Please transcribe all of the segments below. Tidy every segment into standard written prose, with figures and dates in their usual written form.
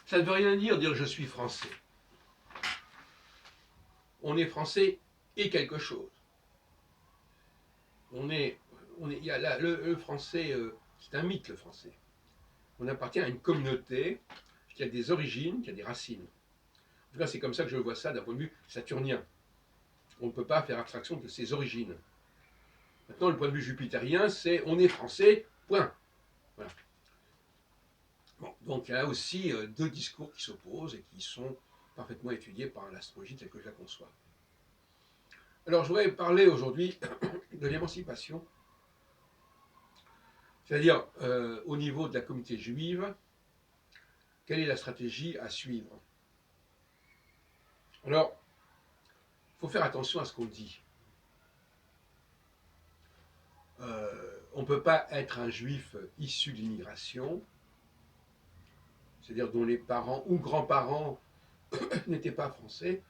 Ça ne veut rien dire je suis français. On est français et quelque chose. Il y a le français, c'est un mythe le français. On appartient à une communauté qui a des origines, qui a des racines. En tout cas, c'est comme ça que je vois ça d'un point de vue saturnien. On ne peut pas faire abstraction de ses origines. Maintenant, le point de vue jupitérien, c'est on est français, point. Voilà. Bon, donc il y a aussi deux discours qui s'opposent et qui sont parfaitement étudiés par l'astrologie telle que je la conçois. Alors, je voudrais parler aujourd'hui de l'émancipation, c'est-à-dire au niveau de la communauté juive, quelle est la stratégie à suivre. Alors, il faut faire attention à ce qu'on dit. On ne peut pas être un juif issu de l'immigration, c'est-à-dire dont les parents ou grands-parents n'étaient pas français,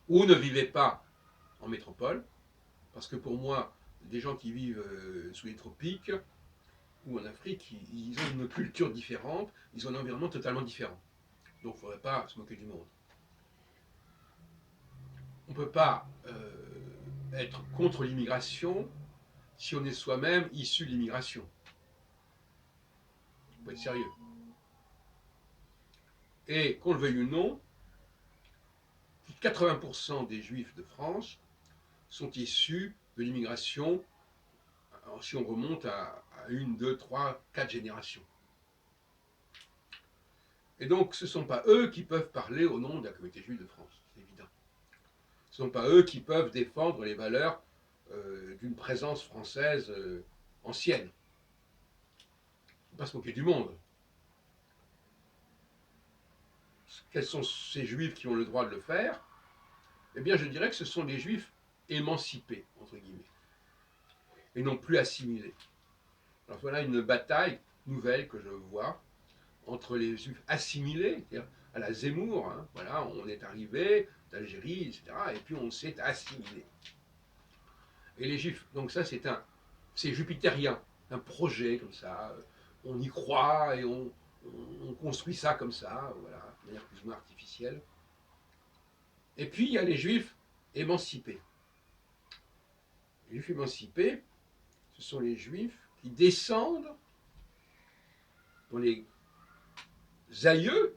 ou ne vivaient pas en métropole, parce que pour moi, des gens qui vivent sous les tropiques ou en Afrique, ils ont une culture différente, ils ont un environnement totalement différent. Donc il ne faudrait pas se moquer du monde. On ne peut pas être contre l'immigration si on est soi-même issu de l'immigration. Il faut être sérieux. Et qu'on le veuille ou non, 80% des juifs de France sont issus de l'immigration, si on remonte à une, deux, trois, quatre générations. Et donc, ce ne sont pas eux qui peuvent parler au nom de la communauté juive de France, c'est évident. Ce ne sont pas eux qui peuvent défendre les valeurs d'une présence française ancienne. Il ne faut pas se moquer du monde. Quels sont ces juifs qui ont le droit de le faire? Eh bien, je dirais que ce sont les juifs émancipés, entre guillemets, et non plus assimilés. Alors voilà une bataille nouvelle que je vois entre les juifs assimilés, c'est-à-dire à la Zemmour, hein, voilà, on est arrivé d'Algérie, etc., et puis on s'est assimilé. Et les juifs, donc ça c'est jupitérien, un projet comme ça, on y croit et on construit ça comme ça, voilà, de manière plus ou moins artificielle. Et puis il y a les juifs émancipés. Les juifs émancipés, ce sont les juifs qui descendent, dont les aïeux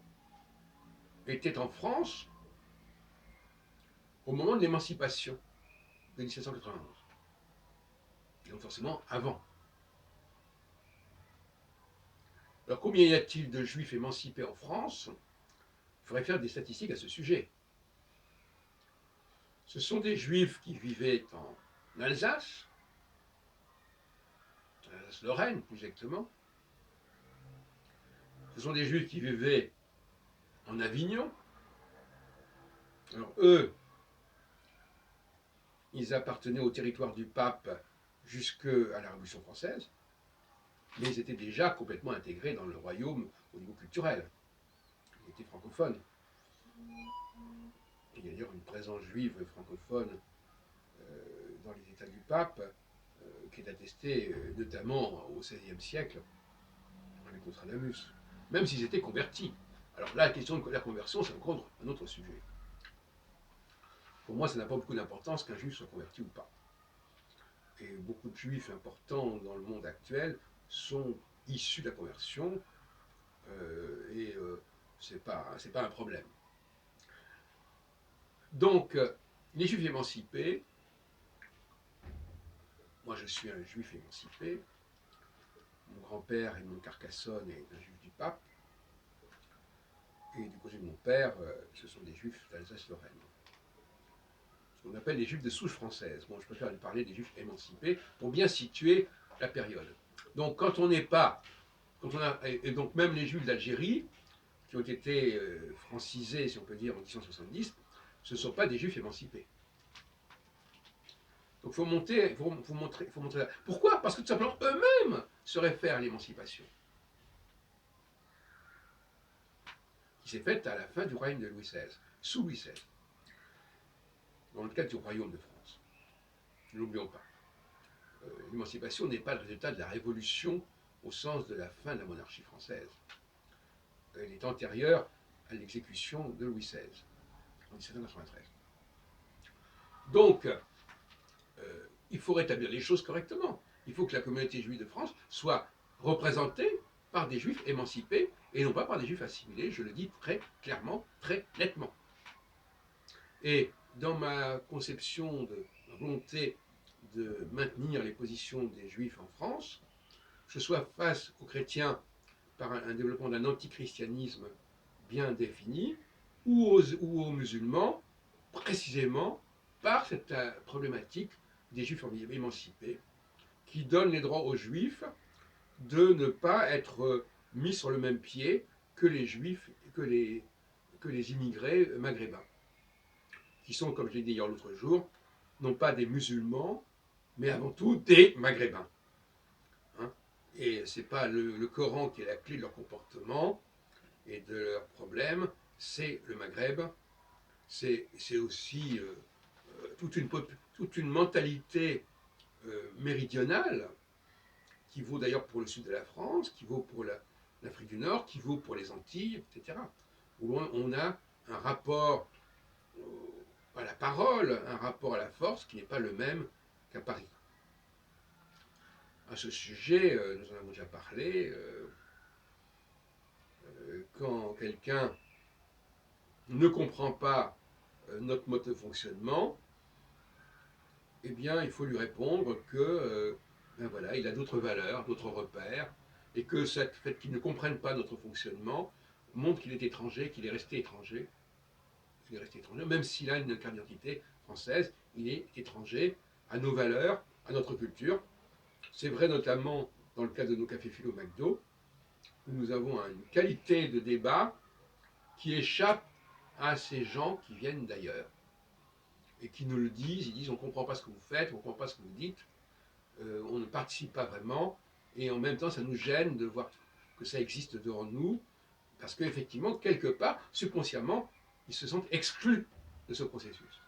étaient en France au moment de l'émancipation de 1791. Et donc forcément avant. Alors combien y a-t-il de juifs émancipés en France? Il faudrait faire des statistiques à ce sujet. Ce sont des juifs qui vivaient en Alsace, Lorraine plus exactement. Ce sont des juifs qui vivaient en Avignon. Alors eux, ils appartenaient au territoire du pape jusqu'à la Révolution française, mais ils étaient déjà complètement intégrés dans le royaume au niveau culturel. Ils étaient francophones. Il y a d'ailleurs une présence juive francophone dans les États du pape, qui est attestée notamment au XVIe siècle, dans les Nostradamus, même s'ils étaient convertis. Alors là, la question de la conversion, c'est encore un autre sujet. Pour moi, ça n'a pas beaucoup d'importance qu'un juif soit converti ou pas. Et beaucoup de juifs importants dans le monde actuel sont issus de la conversion, et c'est pas un problème. Donc, les juifs émancipés, moi je suis un juif émancipé, mon grand-père Raymond Carcassonne est un juif du pape, et du côté de mon père, ce sont des juifs d'Alsace-Lorraine. Ce qu'on appelle les juifs de souche française. Bon, je préfère parler des juifs émancipés pour bien situer la période. Donc, quand on n'est pas, et donc même les juifs d'Algérie, qui ont été francisés, si on peut dire, en 1870, ce ne sont pas des juifs émancipés. Donc il faut montrer ça. Pourquoi? Parce que tout simplement, eux-mêmes se réfèrent à l'émancipation, qui s'est faite à la fin du règne de Louis XVI, sous Louis XVI, dans le cadre du royaume de France. Ne l'oublions pas. L'émancipation n'est pas le résultat de la révolution au sens de la fin de la monarchie française. Elle est antérieure à l'exécution de Louis XVI en 1793. Donc, il faut rétablir les choses correctement. Il faut que la communauté juive de France soit représentée par des juifs émancipés et non pas par des juifs assimilés, je le dis très clairement, très nettement. Et dans ma conception de ma volonté de maintenir les positions des juifs en France, que ce soit face aux chrétiens par un développement d'un antichristianisme bien défini, ou aux musulmans, précisément par cette problématique des juifs émancipés, qui donne les droits aux juifs de ne pas être mis sur le même pied que les juifs, que les immigrés maghrébins, qui sont, comme je l'ai dit hier l'autre jour, non pas des musulmans, mais avant tout des maghrébins. Hein, et ce n'est pas le Coran qui est la clé de leur comportement et de leurs problèmes, c'est le Maghreb, c'est aussi toute une mentalité méridionale qui vaut d'ailleurs pour le sud de la France, qui vaut pour l'Afrique du Nord, qui vaut pour les Antilles, etc. Où on a un rapport à la parole, un rapport à la force qui n'est pas le même qu'à Paris. À ce sujet, nous en avons déjà parlé, quand quelqu'un ne comprend pas notre mode de fonctionnement, eh bien, il faut lui répondre que ben voilà, il a d'autres valeurs, d'autres repères, et que le fait qu'il ne comprenne pas notre fonctionnement montre qu'il est étranger, qu'il est resté étranger. Il est resté étranger, même s'il a une carte d'identité française, il est étranger à nos valeurs, à notre culture. C'est vrai notamment dans le cas de nos cafés philo McDo, où nous avons une qualité de débat qui échappe à ces gens qui viennent d'ailleurs et qui nous le disent. Ils disent on ne comprend pas ce que vous faites, on ne comprend pas ce que vous dites, on ne participe pas vraiment, et en même temps ça nous gêne de voir que ça existe devant nous, parce qu'effectivement, quelque part, subconsciemment, ils se sentent exclus de ce processus.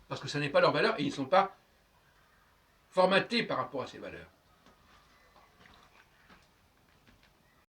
Parce que ça n'est pas leur valeur et ils ne sont pas formatés par rapport à ces valeurs.